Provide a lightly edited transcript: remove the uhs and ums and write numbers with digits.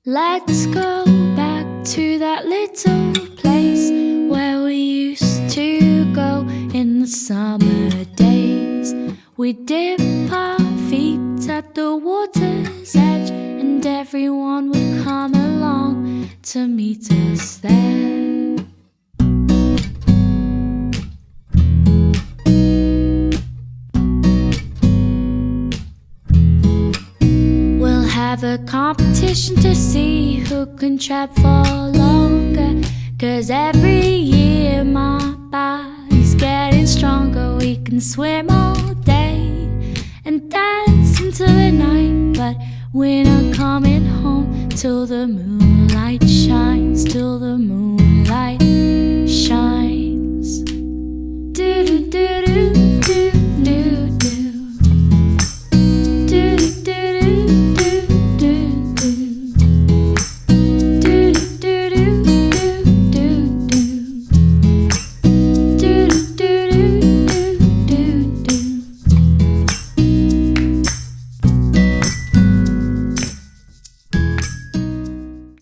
Let's go back to that little place where we used to go in the summer days. We dip our feet at the water's edge, and everyone would come along to meet us there. We'll have a competition to see who can trap for longer, 'cause every year my body's getting stronger. We can swim all day and dance into the night, but we're not coming home till the moon